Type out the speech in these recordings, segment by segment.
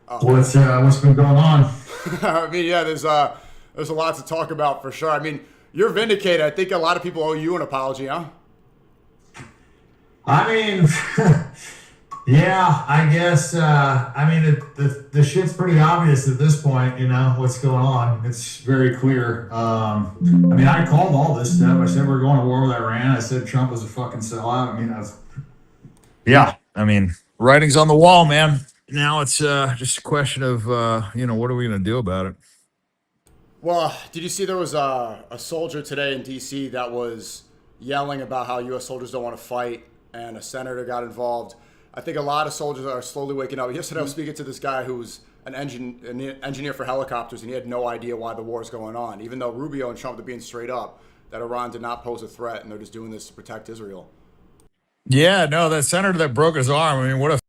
What's been going on? I mean, yeah, there's a lot to talk about for sure. I mean, you're vindicated. I think a lot of people owe you an apology, huh? I mean, yeah, I guess. I mean, the shit's pretty obvious at this point. You know what's going on. It's very clear. I mean, I called all this stuff. I said we're going to war with Iran. I said Trump was a fucking sellout. I mean, Yeah, I mean, writing's on the wall, man. Now it's just a question of what are we gonna do about it? Well, did you see there was a soldier today in D.C. that was yelling about how U.S. soldiers don't want to fight, and a senator got involved. I think a lot of soldiers are slowly waking up. Yesterday, I was speaking to this guy who's an engineer for helicopters, and he had no idea why the war is going on, even though Rubio and Trump are being straight up that Iran did not pose a threat, and they're just doing this to protect Israel. Yeah, no, that senator that broke his arm. I mean, what a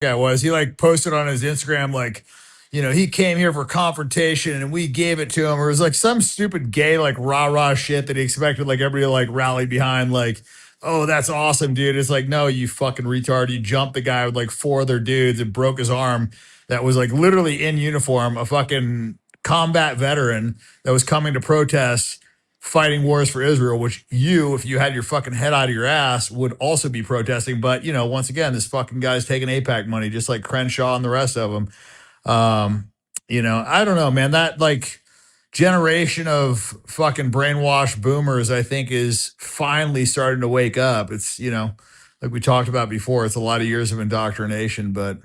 guy was. He like posted on his Instagram like, he came here for confrontation and we gave it to him. Or it was like some stupid gay like rah rah shit that he expected like everybody to like rally behind. Like, oh, that's awesome, dude. It's like, no, you fucking retard. You jumped the guy with like four other dudes and broke his arm. That was like literally in uniform, a fucking combat veteran that was coming to protest fighting wars for Israel, which you, if you had your fucking head out of your ass, would also be protesting. But, once again, this fucking guy's taking APAC money, just like Crenshaw and the rest of them. I don't know, man. That like generation of fucking brainwashed boomers, I think, is finally starting to wake up. It's, like we talked about before, it's a lot of years of indoctrination, but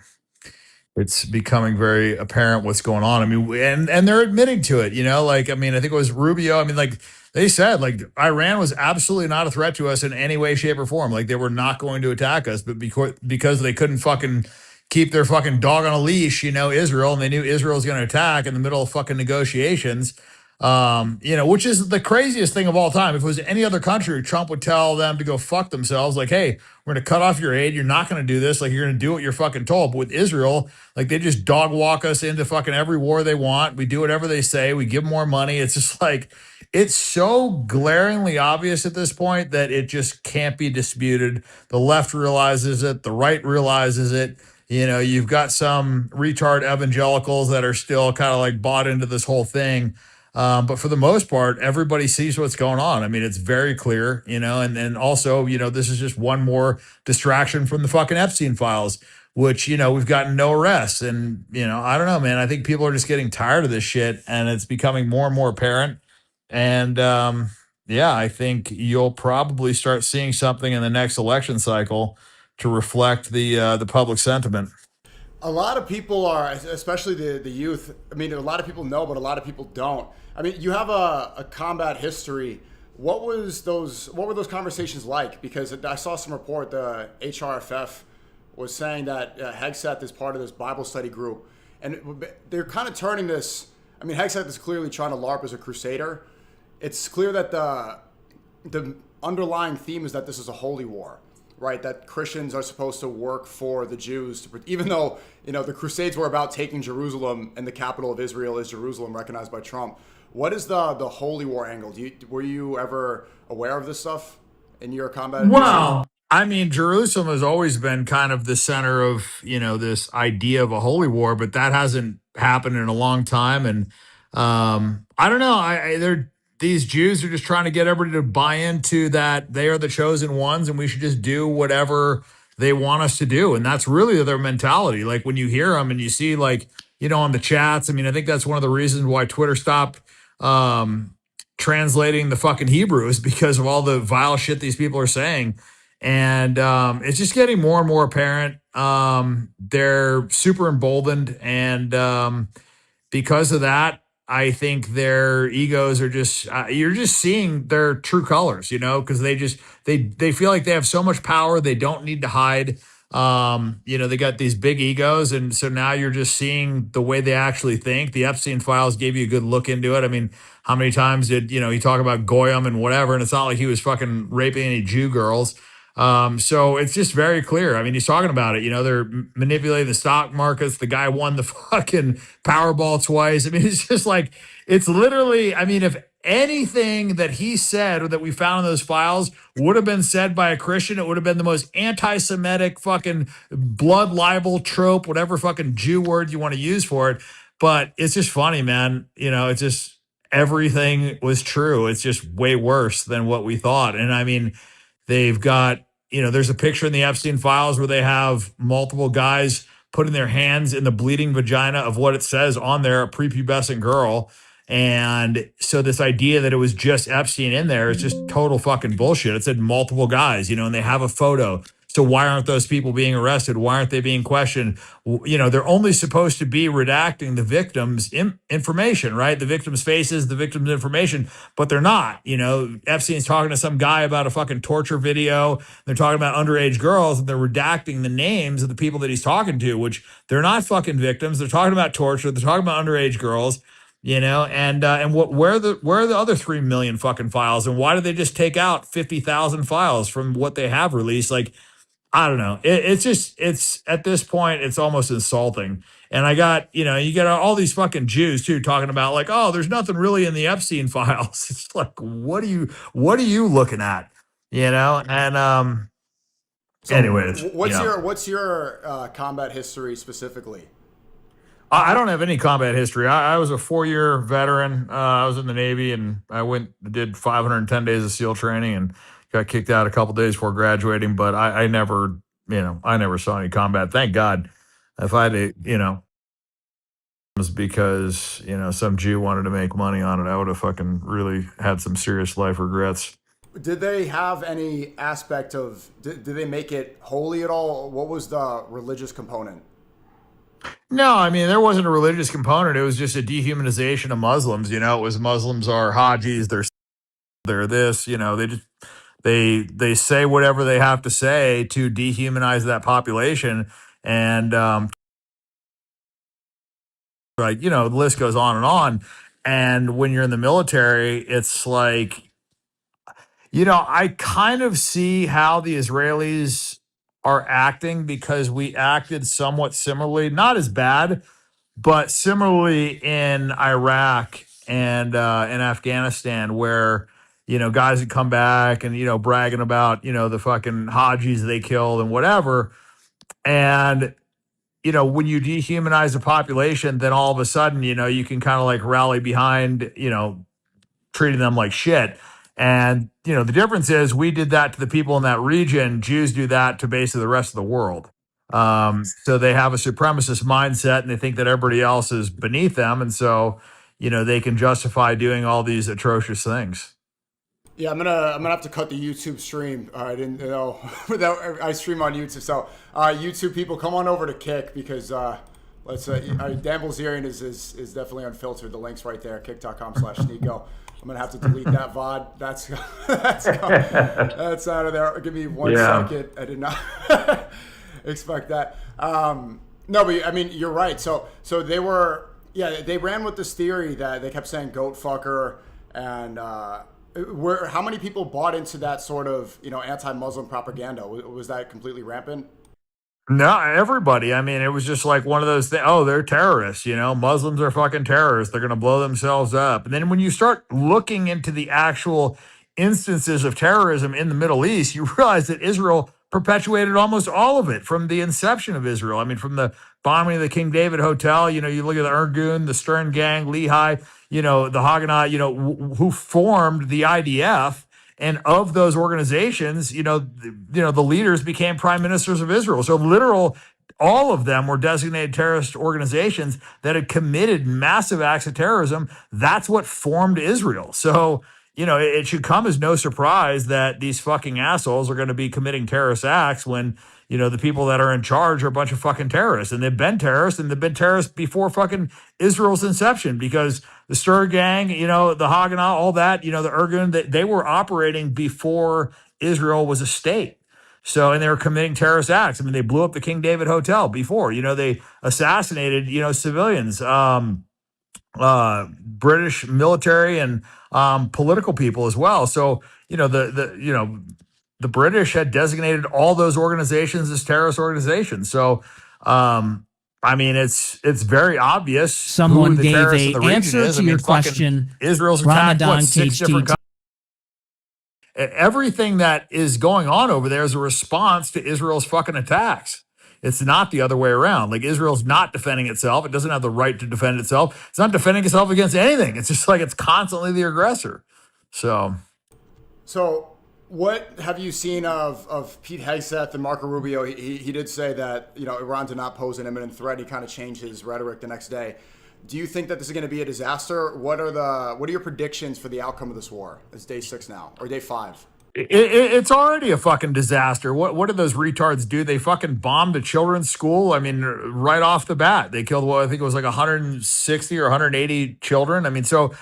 it's becoming very apparent what's going on. I mean, and they're admitting to it, like, I mean, I think it was Rubio. I mean, like they said, like Iran was absolutely not a threat to us in any way, shape or form. Like they were not going to attack us, but because they couldn't fucking keep their fucking dog on a leash, Israel, and they knew Israel was going to attack in the middle of fucking negotiations. Which is the craziest thing of all time. If it was any other country, Trump would tell them to go fuck themselves. Like, hey, we're going to cut off your aid. You're not going to do this. Like, you're going to do what you're fucking told. But with Israel, like, they just dog walk us into fucking every war they want. We do whatever they say. We give them more money. It's just like, it's so glaringly obvious at this point that it just can't be disputed. The left realizes it. The right realizes it. You've got some retard evangelicals that are still kind of like bought into this whole thing. But for the most part, everybody sees what's going on. I mean, it's very clear, and also, this is just one more distraction from the fucking Epstein files, which, we've gotten no arrests. And, I don't know, man. I think people are just getting tired of this shit and it's becoming more and more apparent. And, yeah, I think you'll probably start seeing something in the next election cycle to reflect the public sentiment. A lot of people are, especially the youth. I mean, a lot of people know, but a lot of people don't. I mean, you have a combat history. What were those conversations like? Because I saw some report the HRFF was saying that Hegseth is part of this Bible study group, and they're kind of turning this. I mean, Hegseth is clearly trying to LARP as a crusader. It's clear that the underlying theme is that this is a holy war, right? That Christians are supposed to work for the Jews, even though the Crusades were about taking Jerusalem, and the capital of Israel is Jerusalem, recognized by Trump. What is the holy war angle? Were you ever aware of this stuff in your combat history? Well, I mean, Jerusalem has always been kind of the center of, this idea of a holy war, but that hasn't happened in a long time. And I don't know. They're these Jews are just trying to get everybody to buy into that they are the chosen ones and we should just do whatever they want us to do. And that's really their mentality. Like when you hear them and you see like, on the chats, I mean, I think that's one of the reasons why Twitter stopped translating the fucking Hebrew is because of all the vile shit these people are saying. And it's just getting more and more apparent. They're super emboldened. And because of that, I think their egos are just, you're just seeing their true colors, because they feel like they have so much power. They don't need to hide. They got these big egos. And so now you're just seeing the way they actually think. The Epstein files gave you a good look into it. I mean, how many times did, you talk about Goyim and whatever, and it's not like he was fucking raping any Jew girls. So it's just very clear. I mean, he's talking about it, they're manipulating the stock markets. The guy won the fucking Powerball twice. I mean, it's just like, it's literally, I mean, anything that he said or that we found in those files would have been said by a Christian. It would have been the most anti-Semitic fucking blood libel trope, whatever fucking Jew word you want to use for it. But it's just funny, man. It's just everything was true. It's just way worse than what we thought. And I mean, they've got, there's a picture in the Epstein files where they have multiple guys putting their hands in the bleeding vagina of what it says on there, a prepubescent girl. And so this idea that it was just Epstein in there is just total fucking bullshit. It said multiple guys, and they have a photo. So why aren't those people being arrested? Why aren't they being questioned? They're only supposed to be redacting the victim's information, right? The victim's faces, the victim's information, but they're not. Epstein's talking to some guy about a fucking torture video. They're talking about underage girls, and they're redacting the names of the people that he's talking to, which they're not fucking victims. They're talking about torture. They're talking about underage girls. And where are the other 3 million fucking files, and why did they just take out 50,000 files from what they have released? Like, I don't know. It's at this point, it's almost insulting. And I got, you got all these fucking Jews too talking about like, oh, there's nothing really in the Epstein files. It's like, what are you looking at? And So anyways, what's your combat history specifically? I don't have any combat history. I was a 4-year veteran. I was in the Navy, and I did 510 days of SEAL training and got kicked out a couple days before graduating. But I never, I never saw any combat. Thank God. If I had to, it was because, some Jew wanted to make money on it, I would have fucking really had some serious life regrets. Did they have any aspect of, did they make it holy at all? What was the religious component? No, I mean, there wasn't a religious component. It was just a dehumanization of Muslims. It was Muslims are Hajis. They're this, they just, they say whatever they have to say to dehumanize that population. And, the list goes on and on. And when you're in the military, it's like, I kind of see how the Israelis are acting, because we acted somewhat similarly, not as bad, but similarly in Iraq and in Afghanistan, where guys would come back and bragging about the fucking Hajis they killed and whatever. And when you dehumanize the population, then all of a sudden you can kind of like rally behind treating them like shit. And the difference is we did that to the people in that region. Jews do that to basically the rest of the world. So they have a supremacist mindset, and they think that everybody else is beneath them, and so they can justify doing all these atrocious things. Yeah, I'm gonna have to cut the YouTube stream. I didn't know that I stream on YouTube. So YouTube people, come on over to Kick, because let's Dan Bilzerian is definitely unfiltered. The link's right there, kick.com/Sneako. I'm gonna have to delete that VOD. That's out of there. Give me 1 second. I did not expect that. No, but I mean, you're right. So they ran with this theory that they kept saying goat fucker, and how many people bought into that sort of anti-Muslim propaganda? Was that completely rampant? No, everybody. I mean, it was just like one of those things. Oh, they're terrorists. Muslims are fucking terrorists. They're going to blow themselves up. And then when you start looking into the actual instances of terrorism in the Middle East, you realize that Israel perpetuated almost all of it from the inception of Israel. I mean, from the bombing of the King David Hotel, you look at the Irgun, the Stern Gang, Lehi, the Haganah, who formed the IDF. And of those organizations, the leaders became prime ministers of Israel. So all of them were designated terrorist organizations that had committed massive acts of terrorism. That's what formed Israel. So, it should come as no surprise that these fucking assholes are going to be committing terrorist acts when, the people that are in charge are a bunch of fucking terrorists. And they've been terrorists, and they've been terrorists before fucking Israel's inception, because the Stir Gang, the Haganah, all that, the Irgun, they were operating before Israel was a state. So, and they were committing terrorist acts. I mean, they blew up the King David Hotel before, they assassinated, civilians, British military and political people as well. So, the British had designated all those organizations as terrorist organizations. So, I mean, it's very obvious who Someone the gave terrorist in a the region answer is. to I your mean, fucking question. Israel's attacked Ramadan six different KHT. everything that is going on over there is a response to Israel's fucking attacks. It's not the other way around. Like Israel's not defending itself. It doesn't have the right to defend itself. It's not defending itself against anything. It's just like it's constantly the aggressor. So what have you seen of Pete Hegseth and Marco Rubio? He did say that, Iran did not pose an imminent threat. He kind of changed his rhetoric the next day. Do you think that this is going to be a disaster? What are your predictions for the outcome of this war? It's day 6 now, or day 5. it's already a fucking disaster. What did those retards do? They fucking bombed a children's school. I mean, right off the bat, they killed I think it was like 160 or 180 children. I mean, so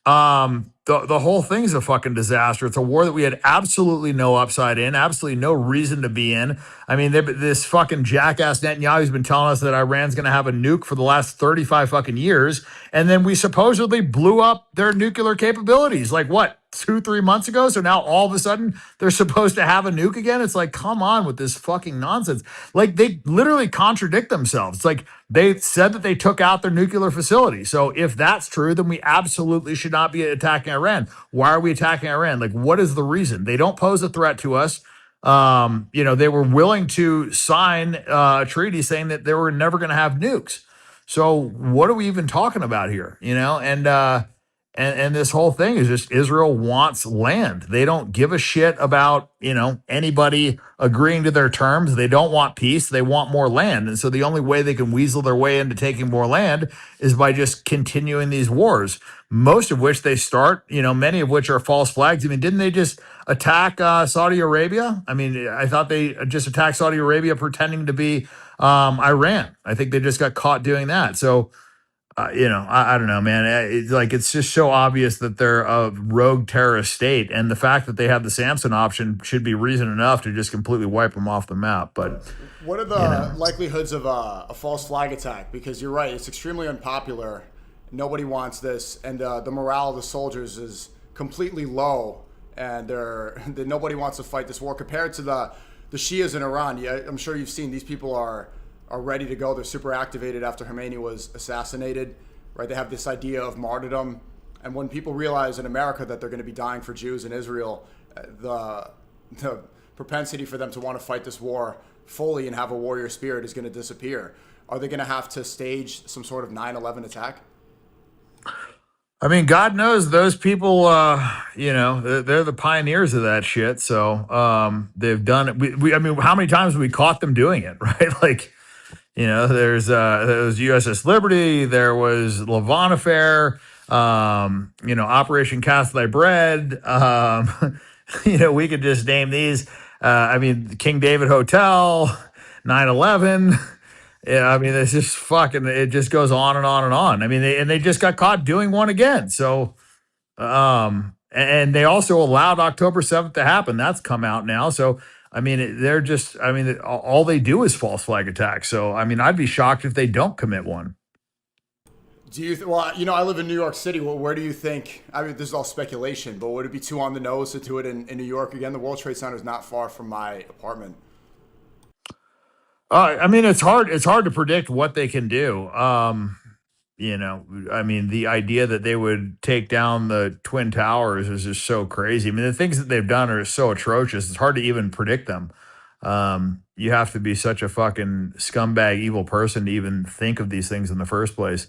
the whole thing's a fucking disaster. It's a war that we had absolutely no upside in, absolutely no reason to be in. I mean, this fucking jackass Netanyahu's been telling us that Iran's going to have a nuke for the last 35 fucking years, and then we supposedly blew up their nuclear capabilities. Like what? 2-3 months ago. So now all of a sudden they're supposed to have a nuke again. It's like, come on with this fucking nonsense. Like they literally contradict themselves. It's like they said that they took out their nuclear facility. So if that's true, then we absolutely should not be attacking Iran. Why are we attacking Iran? Like, what is the reason? They don't pose a threat to us. They were willing to sign a treaty saying that they were never going to have nukes. So what are we even talking about here? And this whole thing is just Israel wants land. They don't give a shit about, anybody agreeing to their terms. They don't want peace. They want more land. And so the only way they can weasel their way into taking more land is by just continuing these wars, most of which they start, many of which are false flags. I mean, didn't they just attack Saudi Arabia? I mean, I thought they just attacked Saudi Arabia pretending to be Iran. I think they just got caught doing that. So, I don't know, man. It's just so obvious that they're a rogue terrorist state, and the fact that they have the Samson option should be reason enough to just completely wipe them off the map. But what are the likelihoods of a false flag attack? Because you're right, it's extremely unpopular. Nobody wants this, and the morale of the soldiers is completely low, and nobody wants to fight this war compared to the Shias in Iran. Yeah, I'm sure you've seen these people are ready to go. They're super activated after Khomeini was assassinated, right? They have this idea of martyrdom. And when people realize in America that they're going to be dying for Jews in Israel, the propensity for them to want to fight this war fully and have a warrior spirit is going to disappear. Are they going to have to stage some sort of 9/11 attack? I mean, God knows those people, they're the pioneers of that shit. So they've done it. I mean, how many times have we caught them doing it, right? Like, there was USS Liberty, there was Levant Affair, Operation Cast Thy Bread. We could just name these. King David Hotel, 9/11. Yeah, I mean, it's just it just goes on and on and on. I mean, they just got caught doing one again. So, and they also allowed October 7th to happen. That's come out now. So, I mean, all they do is false flag attacks. So, I mean, I'd be shocked if they don't commit one. Do you? I live in New York City. Well, where do you think? I mean, this is all speculation, but would it be too on the nose to do it in New York again? The World Trade Center is not far from my apartment. It's hard. It's hard to predict what they can do. The idea that they would take down the Twin Towers is just so crazy. I mean, the things that they've done are so atrocious. It's hard to even predict them. You have to be such a fucking scumbag, evil person to even think of these things in the first place.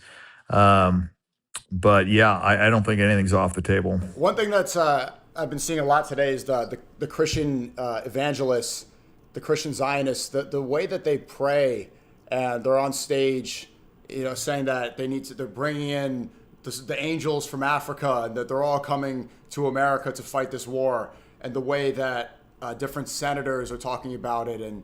But yeah, I don't think anything's off the table. One thing that's I've been seeing a lot today is the Christian evangelists, the Christian Zionists, the way that they pray, and they're on stage, saying that they're bringing in the angels from Africa, and that they're all coming to America to fight this war, and the way that different senators are talking about it, and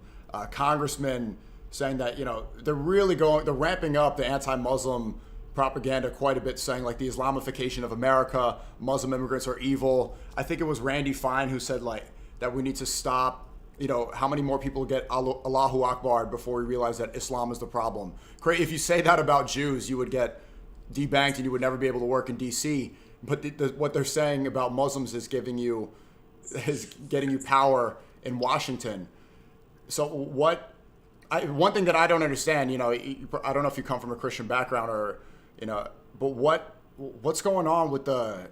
congressmen saying that they're ramping up the anti-Muslim propaganda quite a bit, saying like the Islamification of America, Muslim immigrants are evil. I think it was Randy Fine who said that we need to stop. How many more people get Allahu Akbar before we realize that Islam is the problem? If you say that about Jews, you would get debanked and you would never be able to work in D.C. But what they're saying about Muslims is getting you power in Washington. So what one thing that I don't understand, I don't know if you come from a Christian background or, but what's going on with the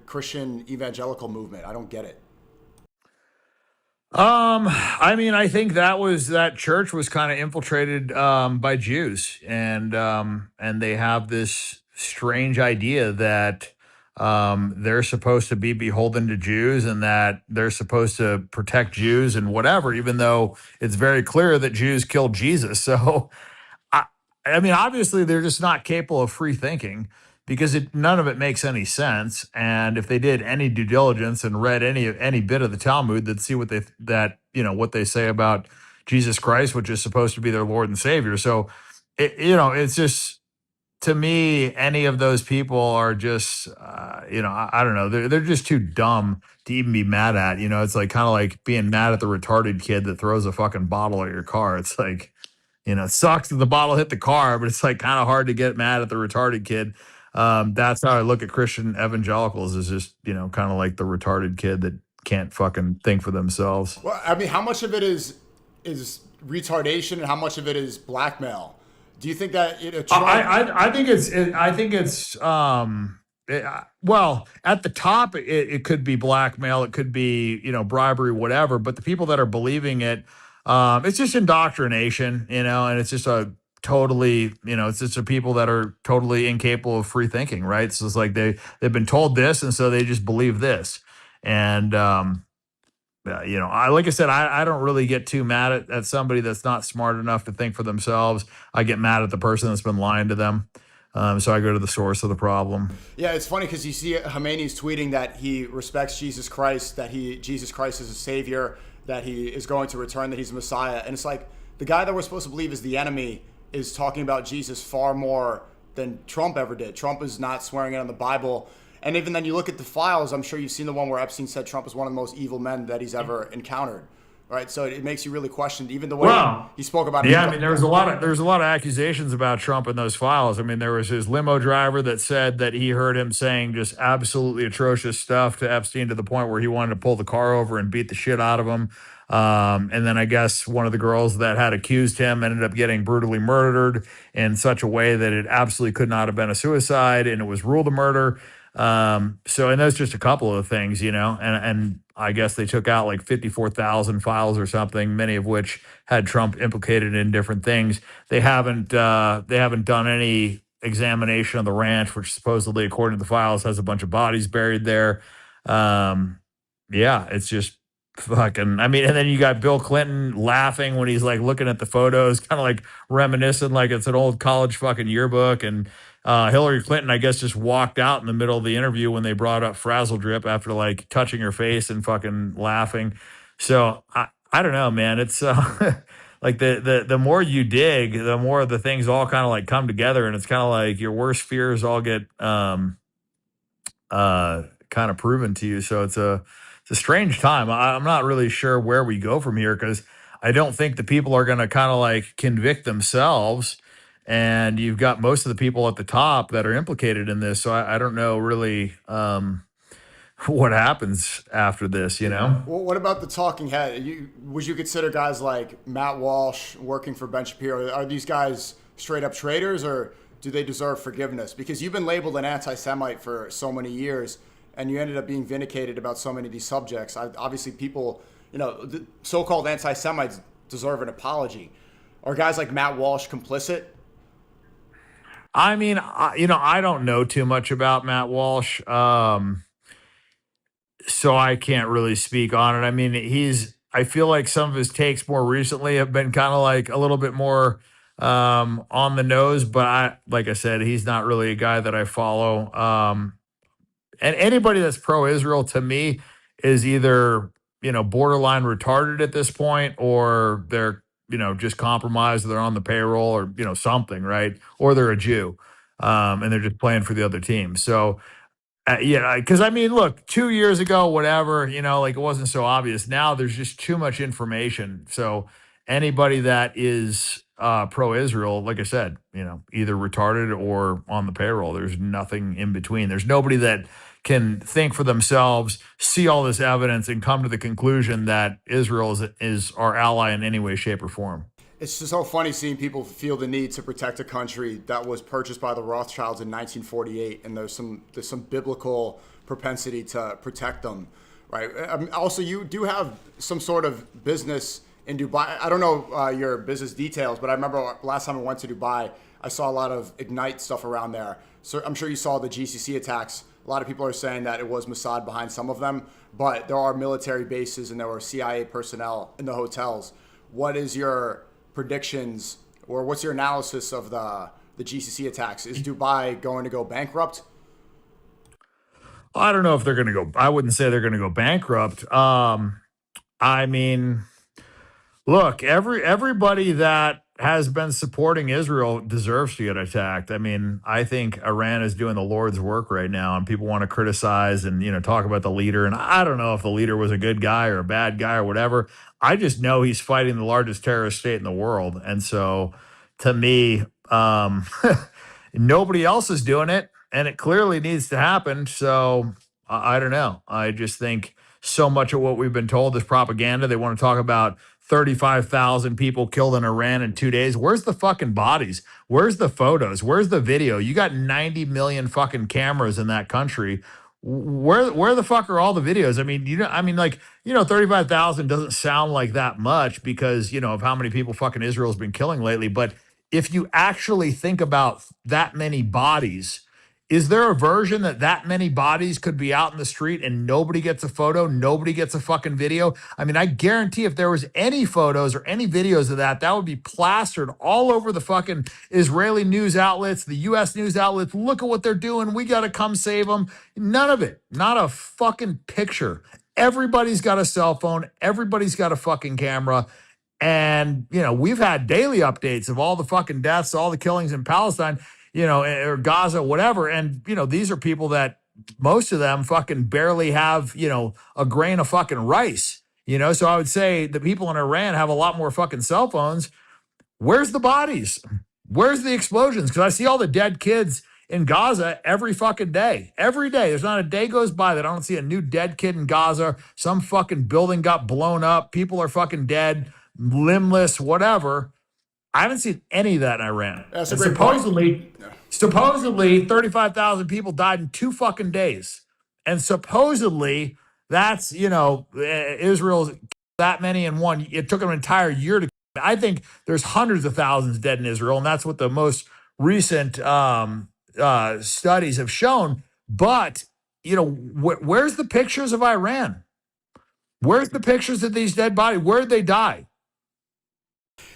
Christian evangelical movement? I don't get it. I mean, I think that church was kind of infiltrated by Jews, and they have this strange idea that they're supposed to be beholden to Jews and that they're supposed to protect Jews and whatever, even though it's very clear that Jews killed Jesus. So I, I mean, obviously, they're just not capable of free thinking because none of it makes any sense. And if they did any due diligence and read any bit of the Talmud, they'd see what they say about Jesus Christ, which is supposed to be their Lord and Savior. So, it's just to me, any of those people are just, I don't know, they're just too dumb to even be mad at. It's like kind of like being mad at the retarded kid that throws a fucking bottle at your car. It's like, it sucks that the bottle hit the car, but it's like kind of hard to get mad at the retarded kid. That's how I look at Christian evangelicals, is just, kind of like the retarded kid that can't fucking think for themselves. Well, I mean, how much of it is retardation and how much of it is blackmail? Do you think that Trump? Well, at the top, it could be blackmail, it could be, bribery, whatever. But the people that are believing it, it's just indoctrination, and it's just it's just a people that are totally incapable of free thinking, right? So it's like they've been told this, and so they just believe this. And like I said, I don't really get too mad at somebody that's not smart enough to think for themselves. I get mad at the person that's been lying to them. So I go to the source of the problem. Yeah, it's funny because you see Khomeini's tweeting that he respects Jesus Christ, that Jesus Christ is a savior, that he is going to return, that he's a Messiah. And it's like the guy that we're supposed to believe is the enemy is talking about Jesus far more than Trump ever did. Trump is not swearing in on the Bible. And even then you look at the files, I'm sure you've seen the one where Epstein said Trump is one of the most evil men that he's ever encountered. Right, so it makes you really question even the way he spoke about it. Yeah, I mean, there's a lot of accusations about Trump in those files. I mean, there was his limo driver that said that he heard him saying just absolutely atrocious stuff to Epstein to the point where he wanted to pull the car over and beat the shit out of him. And then I guess one of the girls that had accused him ended up getting brutally murdered in such a way that it absolutely could not have been a suicide, and it was ruled a murder. And that's just a couple of things, and I guess they took out like 54,000 files or something, many of which had Trump implicated in different things. They haven't done any examination of the ranch, which supposedly, according to the files, has a bunch of bodies buried there. Yeah, it's just fucking, I mean, and then you got Bill Clinton laughing when he's like looking at the photos, kind of like reminiscent, like it's an old college fucking yearbook. And Hillary Clinton, I guess, just walked out in the middle of the interview when they brought up Frazzle Drip after like touching her face and fucking laughing. So I don't know, man. It's like the more you dig, the more the things all kind of like come together, and it's kind of like your worst fears all get kind of proven to you. So it's a strange time. I'm not really sure where we go from here, because I don't think the people are going to kind of like convict themselves. And you've got most of the people at the top that are implicated in this. So I don't know really what happens after this, Well, what about the talking head? Would you consider guys like Matt Walsh working for Ben Shapiro? Are these guys straight up traitors, or do they deserve forgiveness? Because you've been labeled an anti-Semite for so many years, and you ended up being vindicated about so many of these subjects. Obviously, people, the so-called anti-Semites deserve an apology. Are guys like Matt Walsh complicit? I mean, I don't know too much about Matt Walsh, so I can't really speak on it. I mean, I feel like some of his takes more recently have been kind of like a little bit more on the nose, but like I said, he's not really a guy that I follow. And anybody that's pro-Israel to me is either, borderline retarded at this point, or they're, just compromised, or they're on the payroll, or, something, right? Or they're a Jew, and they're just playing for the other team. So, because I mean, look, 2 years ago, whatever, like it wasn't so obvious. Now there's just too much information. So anybody that is pro-Israel, like I said, either retarded or on the payroll. There's nothing in between. There's nobody that can think for themselves, see all this evidence, and come to the conclusion that Israel is our ally in any way, shape, or form. It's just so funny seeing people feel the need to protect a country that was purchased by the Rothschilds in 1948, and there's some biblical propensity to protect them, right? Also, you do have some sort of business in Dubai. I don't know your business details, but I remember last time I went to Dubai, I saw a lot of Ignite stuff around there. So I'm sure you saw the GCC attacks. A lot of people are saying that it was Mossad behind some of them, but there are military bases and there were CIA personnel in the hotels. What is your predictions, or what's your analysis of the GCC attacks? Is Dubai going to go bankrupt? I don't know if they're going to go. I wouldn't say they're going to go bankrupt. I mean, look, everybody that has been supporting Israel deserves to get attacked. I mean, I think Iran is doing the Lord's work right now, and people want to criticize and talk about the leader. And I don't know if the leader was a good guy or a bad guy or whatever. I just know he's fighting the largest terrorist state in the world, and so to me, nobody else is doing it, and it clearly needs to happen. So I don't know. I just think so much of what we've been told is propaganda. They want to talk about 35,000 people killed in Iran in 2 days. Where's the fucking bodies? Where's the photos? Where's the video? You got 90 million fucking cameras in that country. Where the fuck are all the videos? I mean, 35,000 doesn't sound like that much because, of how many people fucking Israel's been killing lately. But if you actually think about that many bodies, is there a version that many bodies could be out in the street and nobody gets a photo, nobody gets a fucking video? I mean, I guarantee if there was any photos or any videos of that would be plastered all over the fucking Israeli news outlets, the U.S. news outlets. Look at what they're doing. We got to come save them. None of it. Not a fucking picture. Everybody's got a cell phone. Everybody's got a fucking camera. And, we've had daily updates of all the fucking deaths, all the killings in Palestine, or Gaza, whatever. And, these are people that most of them fucking barely have, a grain of fucking rice, So I would say the people in Iran have a lot more fucking cell phones. Where's the bodies? Where's the explosions? Because I see all the dead kids in Gaza every fucking day. Every day. There's not a day goes by that I don't see a new dead kid in Gaza. Some fucking building got blown up. People are fucking dead, limbless, whatever. I haven't seen any of that in Iran. That's and a great point. supposedly 35,000 people died in 2 fucking days. And supposedly that's, Israel's that many in one. It took them an entire year to. I think there's hundreds of thousands dead in Israel, and that's what the most recent studies have shown. But, where's the pictures of Iran? Where's the pictures of these dead bodies? Where'd they die?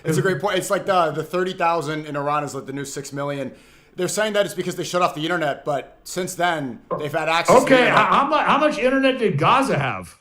It's a great point. It's like the 30,000 in Iran is like the new 6 million. They're saying that it's because they shut off the internet, but since then they've had access. Okay, to how much internet did Gaza have?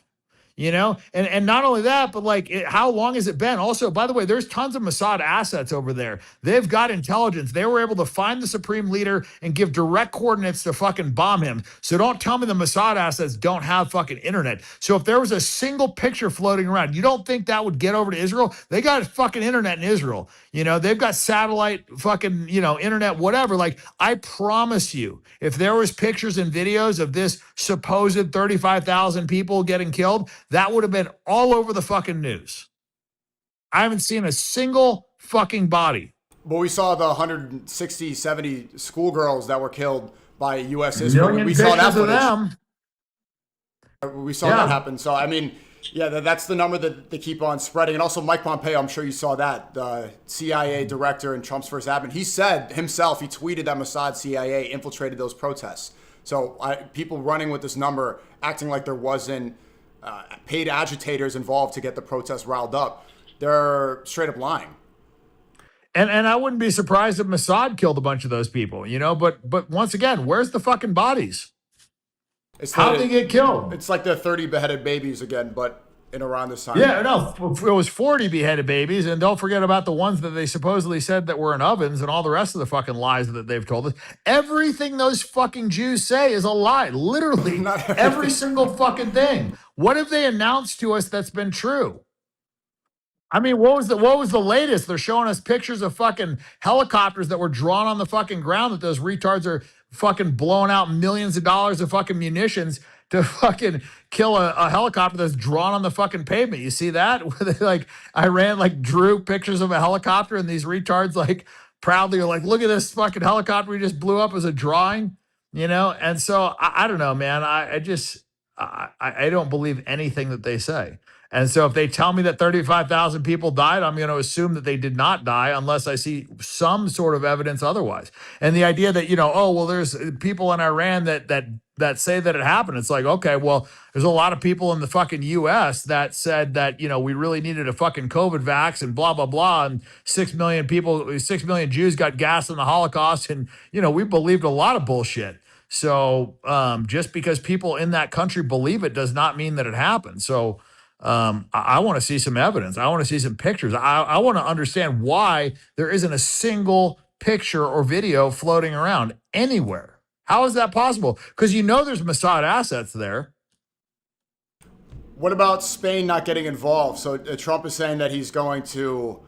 And not only that, but how long has it been? Also, by the way, there's tons of Mossad assets over there. They've got intelligence. They were able to find the supreme leader and give direct coordinates to fucking bomb him. So don't tell me the Mossad assets don't have fucking internet. So if there was a single picture floating around, you don't think that would get over to Israel? They got fucking internet in Israel. They've got satellite fucking, internet, whatever. I promise you, if there was pictures and videos of this supposed 35,000 people getting killed, that would have been all over the fucking news. I haven't seen a single fucking body. But we saw the 160, 70 schoolgirls that were killed by U.S. Israel. We saw that footage. We saw that happen. So, I mean, that's the number that they keep on spreading. And also Mike Pompeo, I'm sure you saw that, the CIA director and Trump's first admin. He said himself, he tweeted that Mossad CIA infiltrated those protests. So people running with this number, acting like there wasn't paid agitators involved to get the protests riled up. They're straight up lying. And I wouldn't be surprised if Mossad killed a bunch of those people, but once again, where's the fucking bodies? How'd they get killed? It's like the 30 beheaded babies again, but in Iran this time. Yeah, no, it was 40 beheaded babies, and don't forget about the ones that they supposedly said that were in ovens and all the rest of the fucking lies that they've told us. Everything those fucking Jews say is a lie. Literally, every single fucking thing. What have they announced to us that's been true? I mean, what was the latest? They're showing us pictures of fucking helicopters that were drawn on the fucking ground that those retards are fucking blowing out millions of dollars of fucking munitions to fucking kill a helicopter that's drawn on the fucking pavement. You see that? Where they, like, Iran like drew pictures of a helicopter, and these retards like proudly are like, look at this fucking helicopter we just blew up as a drawing, you know? And so I don't know, man. I don't believe anything that they say. And so if they tell me that 35,000 people died, I'm going to assume that they did not die unless I see some sort of evidence otherwise. And the idea that, oh, well, there's people in Iran that say that it happened. It's like, okay, well, there's a lot of people in the fucking US that said that, we really needed a fucking COVID vax and blah, blah, blah. And 6 million Jews got gassed in the Holocaust. And, we believed a lot of bullshit. So just because people in that country believe it does not mean that it happened. So I want to see some evidence. I want to see some pictures. I want to understand why there isn't a single picture or video floating around anywhere. How is that possible? Because there's Mossad assets there. What about Spain not getting involved? So Trump is saying that he's going to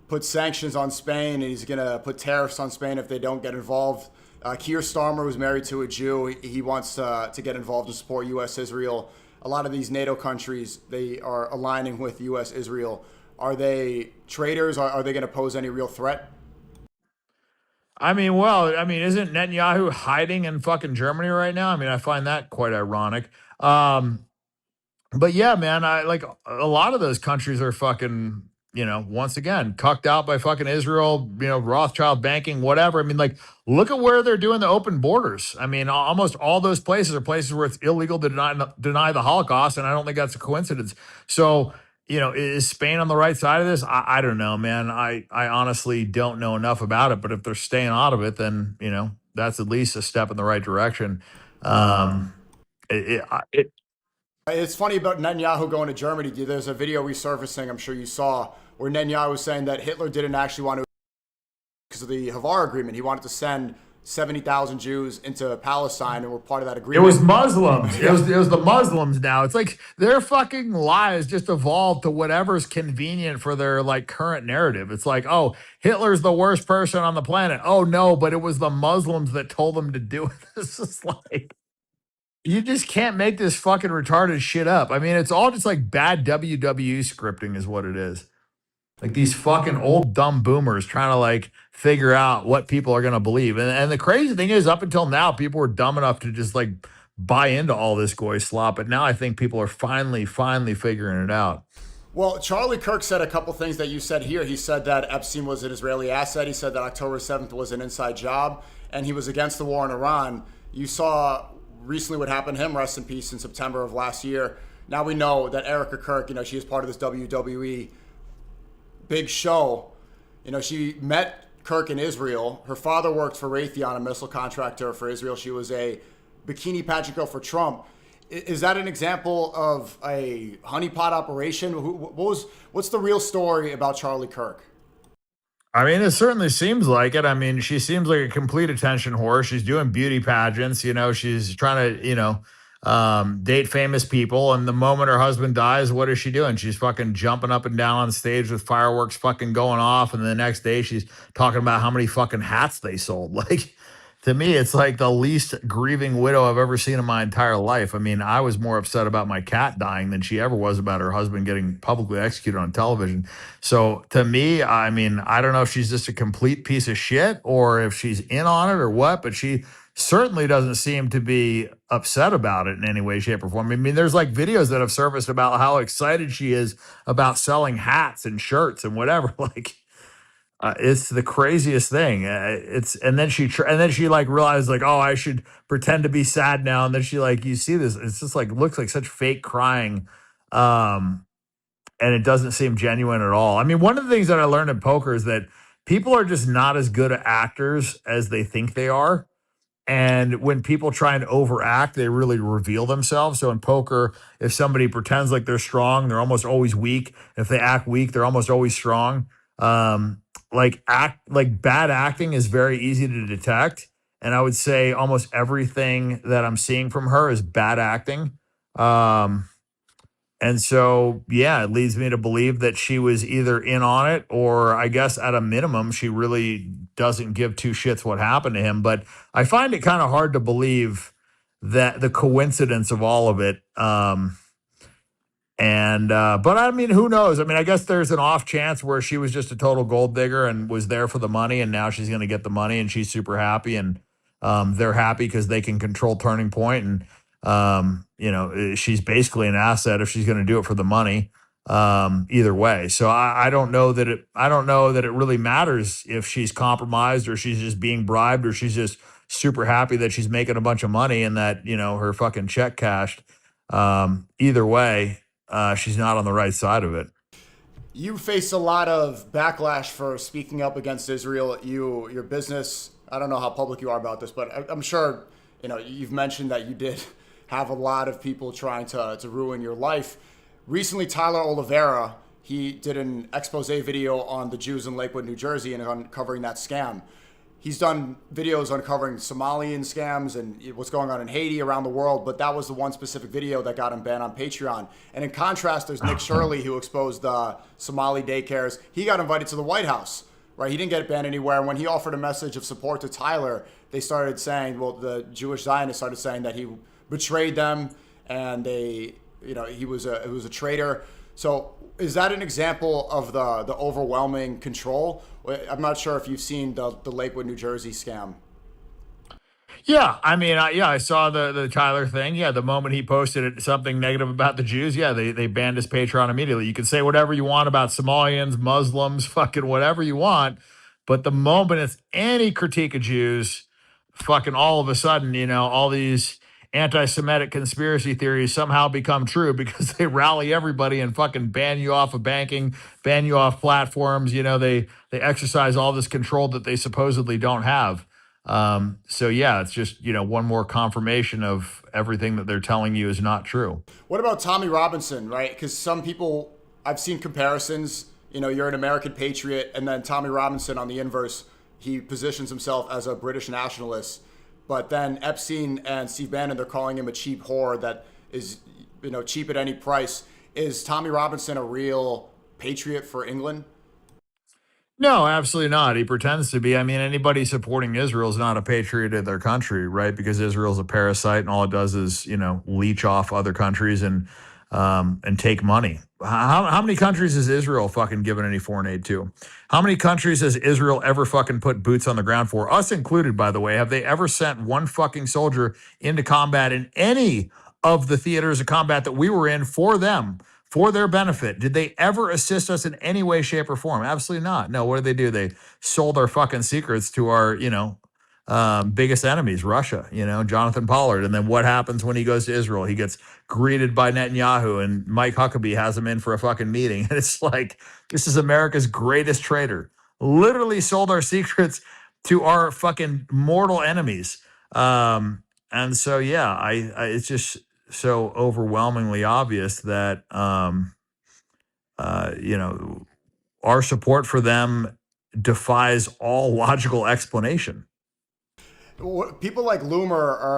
put sanctions on Spain and he's going to put tariffs on Spain if they don't get involved. Keir Starmer was married to a Jew. He wants to get involved and support U.S. Israel. A lot of these NATO countries, they are aligning with U.S. Israel. Are they traitors? Are they going to pose any real threat? Isn't Netanyahu hiding in fucking Germany right now? I find that quite ironic. But yeah, man, I like a lot of those countries are fucking, once again, cucked out by fucking Israel, Rothschild banking, whatever. Look at where they're doing the open borders. Almost all those places are places where it's illegal to deny the Holocaust. And I don't think that's a coincidence. So, is Spain on the right side of this? I don't know, man. I honestly don't know enough about it. But if they're staying out of it, then, that's at least a step in the right direction. It's funny about Netanyahu going to Germany. There's a video resurfacing, I'm sure you saw, where Netanyahu was saying that Hitler didn't actually want to, because of the Havar agreement. He wanted to send 70,000 Jews into Palestine and were part of that agreement. It was Muslims. It was the Muslims now. It's like their fucking lies just evolved to whatever's convenient for their like current narrative. It's like, oh, Hitler's the worst person on the planet. Oh no, but it was the Muslims that told them to do it. It's just like, you just can't make this fucking retarded shit up. It's all just like bad WWE scripting is what it is. Like these fucking old dumb boomers trying to like figure out what people are going to believe. And the crazy thing is, up until now, people were dumb enough to just like buy into all this goy slop. But now I think people are finally figuring it out. Well, Charlie Kirk said a couple things that you said here. He said that Epstein was an Israeli asset. He said that October 7th was an inside job and he was against the war in Iran. You saw recently what happened to him, rest in peace, in September of last year. Now we know that Erica Kirk, she is part of this WWE big show. She met Kirk in Israel. Her father worked for Raytheon, a missile contractor for Israel. She was a bikini pageant girl for Trump. Is that an example of a honeypot operation? What's the real story about Charlie Kirk? It certainly seems like it. She seems like a complete attention whore. She's doing beauty pageants. She's trying to, date famous people. And the moment her husband dies, what is she doing? She's fucking jumping up and down on stage with fireworks fucking going off. And the next day she's talking about how many fucking hats they sold. Like, to me, it's like the least grieving widow I've ever seen in my entire life. I was more upset about my cat dying than she ever was about her husband getting publicly executed on television. So to me, I don't know if she's just a complete piece of shit or if she's in on it or what, but she certainly doesn't seem to be upset about it in any way, shape, or form. There's like videos that have surfaced about how excited she is about selling hats and shirts and whatever. Like, it's the craziest thing. And then she like realized like, oh, I should pretend to be sad now. And then she like, you see this, it's just like, looks like such fake crying. And it doesn't seem genuine at all. One of the things that I learned in poker is that people are just not as good at actors as they think they are. And when people try and overact, they really reveal themselves. So in poker, if somebody pretends like they're strong, they're almost always weak. If they act weak, they're almost always strong. Bad acting is very easy to detect. And I would say almost everything that I'm seeing from her is bad acting. And so, yeah, it leads me to believe that she was either in on it or I guess at a minimum, she really doesn't give two shits what happened to him. But I find it kind of hard to believe that the coincidence of all of it. But I mean, who knows? I mean, I guess there's an off chance where she was just a total gold digger and was there for the money, and now she's going to get the money, and she's super happy, and they're happy because they can control Turning Point, and she's basically an asset if she's going to do it for the money. Either way, so I don't know that it really matters if she's compromised or she's just being bribed or she's just super happy that she's making a bunch of money and that her fucking check cashed. Either way, she's not on the right side of it. You faced a lot of backlash for speaking up against Israel. Your business, I don't know how public you are about this, but I'm sure you've mentioned that you did have a lot of people trying to ruin your life. Recently, Tyler Oliveira, he did an expose video on the Jews in Lakewood, New Jersey, and uncovering that scam. He's done videos uncovering Somalian scams and what's going on in Haiti, around the world, but that was the one specific video that got him banned on Patreon. And in contrast, there's Nick Shirley, who exposed Somali daycares. He got invited to the White House, right? He didn't get banned anywhere. When he offered a message of support to Tyler, they started saying, well, the Jewish Zionists started saying that he betrayed them and he was a traitor. So is that an example of the overwhelming control? I'm not sure if you've seen the Lakewood, New Jersey scam. Yeah, I mean, I saw the Tyler thing. Yeah, the moment he posted something negative about the Jews, yeah, they banned his Patreon immediately. You can say whatever you want about Somalians, Muslims, fucking whatever you want, but the moment it's any critique of Jews, fucking all of a sudden, all these anti-Semitic conspiracy theories somehow become true because they rally everybody and fucking ban you off of banking, ban you off platforms. They exercise all this control that they supposedly don't have. So yeah, it's just, one more confirmation of everything that they're telling you is not true. What about Tommy Robinson, right? Because some people, I've seen comparisons, you're an American patriot, and then Tommy Robinson on the inverse, he positions himself as a British nationalist. But then Epstein and Steve Bannon, they're calling him a cheap whore that is, cheap at any price. Is Tommy Robinson a real patriot for England? No, absolutely not. He pretends to be. I mean, anybody supporting Israel is not a patriot of their country, right? Because Israel's a parasite, and all it does is, leech off other countries and take money. How many countries has Israel fucking given any foreign aid to? How many countries has Israel ever fucking put boots on the ground for? Us included, by the way. Have they ever sent one fucking soldier into combat in any of the theaters of combat that we were in for them? For their benefit? Did they ever assist us in any way, shape, or form? Absolutely not. No, what did they do? They sold our fucking secrets to our, biggest enemies, Russia, Jonathan Pollard. And then what happens when he goes to Israel? He gets greeted by Netanyahu and Mike Huckabee has him in for a fucking meeting. And it's like, this is America's greatest traitor. Literally sold our secrets to our fucking mortal enemies. And so, yeah, it's just so overwhelmingly obvious that our support for them defies all logical explanation. People like Loomer are